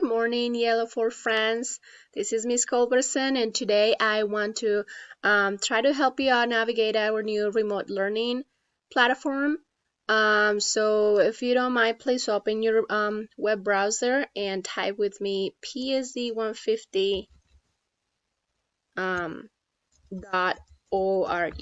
morning, Yellow for Friends. This is Miss Culberson, and today I want to try to help you out navigate our new remote learning platform. So if you don't mind, please open your web browser and type with me PSD150 .org.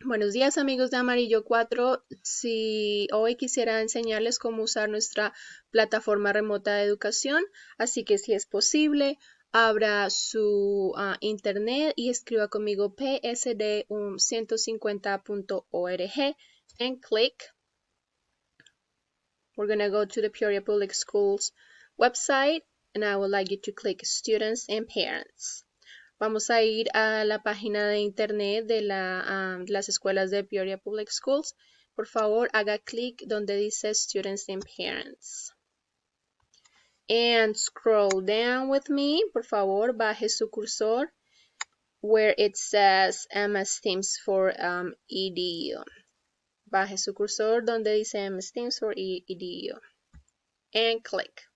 Buenos días amigos de Amarillo 4, si hoy quisiera enseñarles cómo usar nuestra plataforma remota de educación, así que si es posible, abra su internet y escriba conmigo psd150.org and click. We're going to go to the Peoria Public Schools website and I would like you to click Students and Parents. Vamos a ir a la página de internet de las escuelas de Peoria Public Schools. Por favor, haga clic donde dice Students and Parents. And scroll down with me. Por favor, baje su cursor where it says MS Teams for EDU. Baje su cursor donde dice MS Teams for EDU. And click.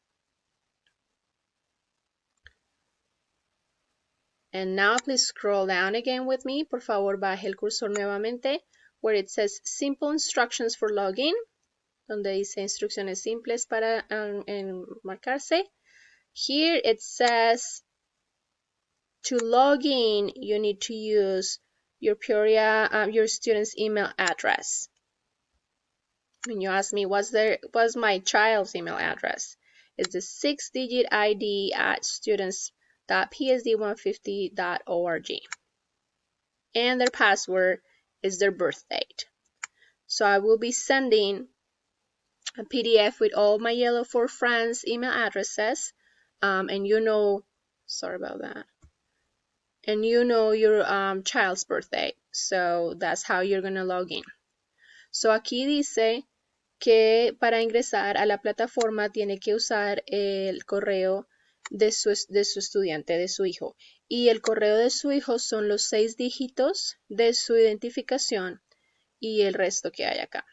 And now please scroll down again with me. Por favor, baje el cursor nuevamente where it says Simple Instructions for Login, donde dice instrucciones simples para enmarcarse. Here it says to log in, you need to use your Peoria, your student's email address. When you ask me, what's my child's email address? It's the 6-digit ID at students.psd150.org. And their password is their birth date. So I will be sending a PDF with all my Yellow for Friends email addresses, and you know, sorry about that, and you know your child's birthday, so that's how you're gonna log in. So aquí dice que para ingresar a la plataforma tiene que usar el correo de su estudiante, de su hijo. Y el correo de su hijo son los 6 dígitos de su identificación y el resto que hay acá.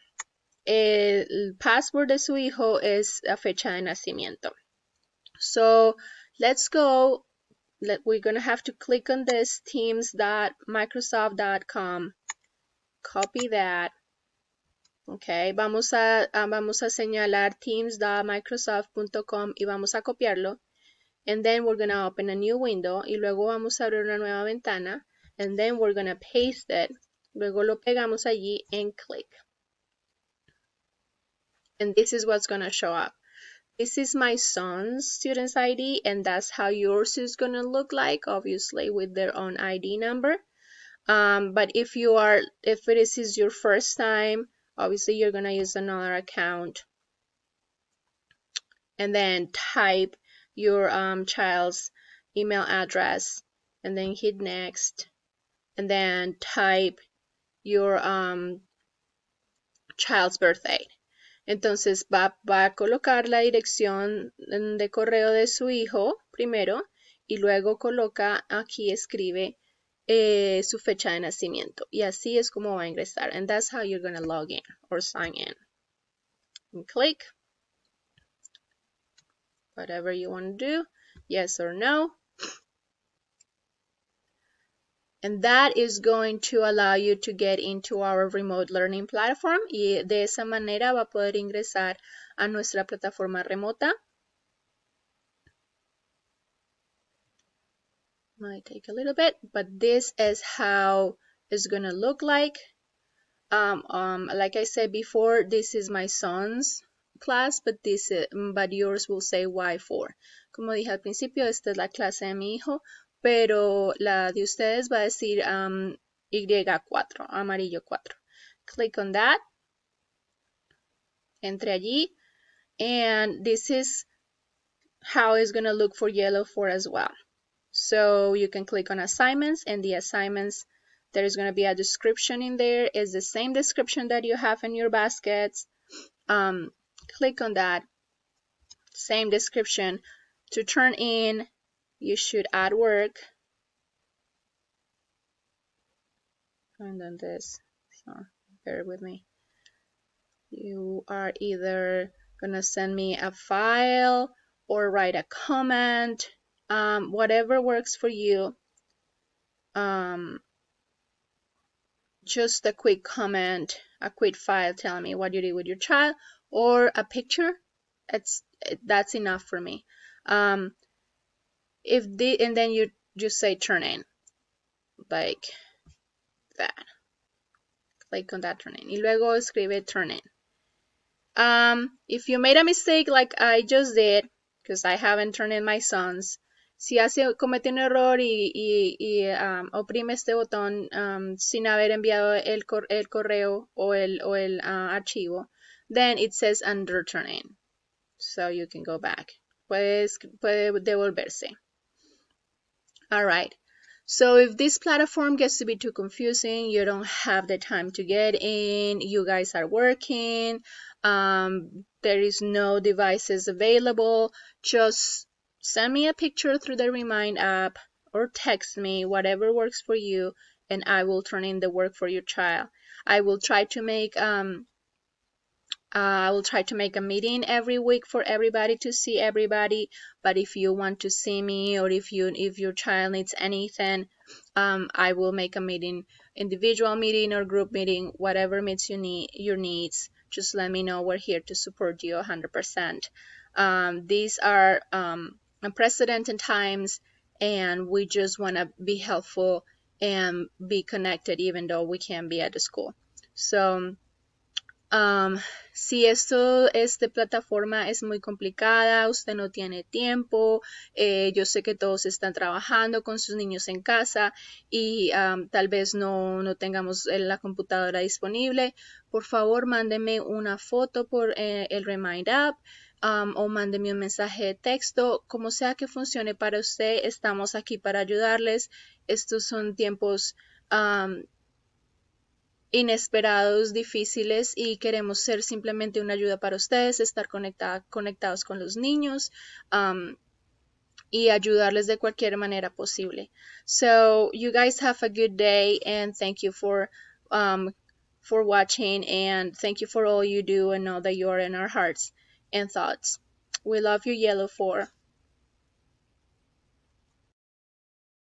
El password de su hijo es la fecha de nacimiento. So let's go. We're going to have to click on this teams.microsoft.com. Copy that. Okay, vamos a señalar teams.microsoft.com y vamos a copiarlo. And then we're going to open a new window y luego vamos a abrir una nueva ventana. And then we're going to paste it. Luego lo pegamos allí and click. And this is what's going to show up. This is my son's student's ID, and that's how yours is going to look like, obviously, with their own ID number. But if this is your first time, obviously you're going to use another account. And then type your child's email address, and then hit next. And then type your child's birthday. Entonces va a colocar la dirección de correo de su hijo primero y luego coloca aquí, escribe su fecha de nacimiento. Y así es como va a ingresar. And that's how you're going to log in or sign in. And click. Whatever you want to do. Yes or no. And that is going to allow you to get into our remote learning platform. Y de esa manera va a poder ingresar a nuestra plataforma remota. Might take a little bit, but this is how it's gonna look like. Like I said before, this is my son's class, but yours will say Y4. Como dije al principio, esta es la clase de mi hijo, pero la de ustedes va a decir Y4, amarillo 4. Click on that. Entre allí. And this is how it's going to look for Yellow 4 as well. So you can click on assignments, and the assignments, there is going to be a description in there. It's the same description that you have in your baskets. Click on that same description. To turn in, you should add work. And then this, so bear with me. You are either gonna send me a file or write a comment, whatever works for you. Just a quick comment, a quick file telling me what you did with your child, or a picture. That's enough for me. And then you just say turn in, like that. Click on that turn in. Y luego escribe turn in. If you made a mistake like I just did, because I haven't turned in my sons, si comete un error y oprime este botón sin haber enviado el correo o el archivo, then it says under turn in. So you can go back. Puede devolverse. Alright. So if this platform gets to be too confusing, you don't have the time to get in, you guys are working, there is no devices available, just send me a picture through the Remind app or text me, whatever works for you, and I will turn in the work for your child. I will try to make a meeting every week for everybody to see everybody. But if you want to see me, or if your child needs anything, I will make a meeting, individual meeting or group meeting, whatever meets your needs. Just let me know. We're here to support you 100%. These are unprecedented times, and we just want to be helpful and be connected, even though we can't be at the school. So si esta plataforma es muy complicada, usted no tiene tiempo, yo sé que todos están trabajando con sus niños en casa y tal vez no tengamos la computadora disponible, por favor mándeme una foto por el Remind app o mándeme un mensaje de texto, como sea que funcione para usted, estamos aquí para ayudarles. Estos son tiempos inesperados, difíciles, y queremos ser simplemente una ayuda para ustedes, estar conectados con los niños y ayudarles de cualquier manera posible. So you guys have a good day, and thank you for watching, and thank you for all you do, and know that you are in our hearts and thoughts. We love you, Yellow 4.